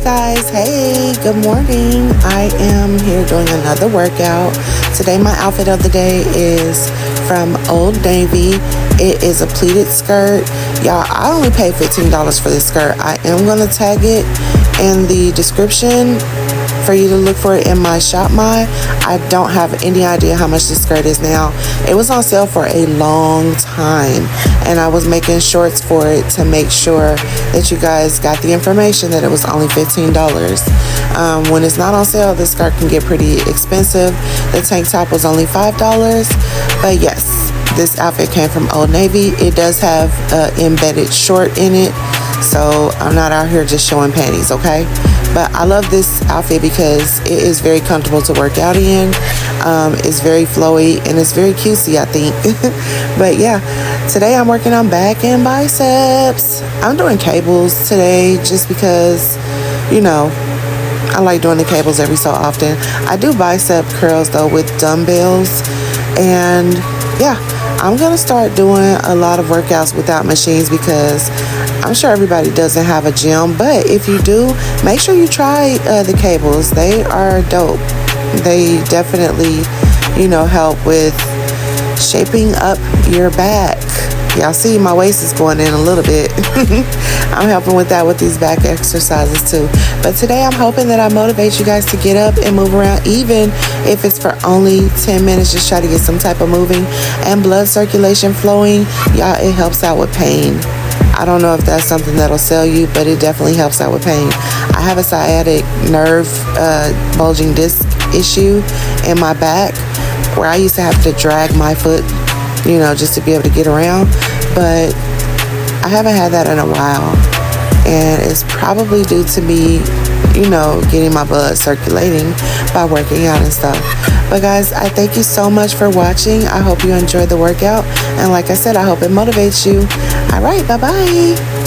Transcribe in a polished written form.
guys, hey, good morning. I am here doing another workout. Today my outfit of the day is from Old Navy. It is a pleated skirt. Y'all, I only paid $15 for this skirt. I am going to tag it in the description for you to look for it in my ShopMy. I don't have any idea how much this skirt is now. It was on sale for a long time, and I was making shorts for it to make sure that you guys got the information that it was only $15. When it's not on sale, this skirt can get pretty expensive. The tank top was only $5, but yes, this outfit came from Old Navy. It does have an embedded short in it, so I'm not out here just showing panties, okay? But I love this outfit because it is very comfortable to work out in. It's very flowy and it's very cutesy, I think. But yeah, today I'm working on back and biceps. I'm doing cables today just because, you know, I like doing the cables every so often. I do bicep curls though with dumbbells, and yeah, I'm gonna start doing a lot of workouts without machines because I'm sure everybody doesn't have a gym, but if you do, make sure you try the cables. They are dope. They definitely, you know, help with shaping up your back. Y'all see my waist is going in a little bit. I'm helping with that with these back exercises too. But today I'm hoping that I motivate you guys to get up and move around, even if it's for only 10 minutes. Just try to get some type of moving and blood circulation flowing. Y'all, it helps out with pain. I don't know if that's something that'll sell you, but it definitely helps out with pain. I have a sciatic nerve bulging disc issue in my back where I used to have to drag my foot, you know, just to be able to get around. But I haven't had that in a while, and it's probably due to me, you know, getting my blood circulating by working out and stuff. But guys, I thank you so much for watching. I hope you enjoyed the workout, and like I said, I hope it motivates you. All right, bye-bye.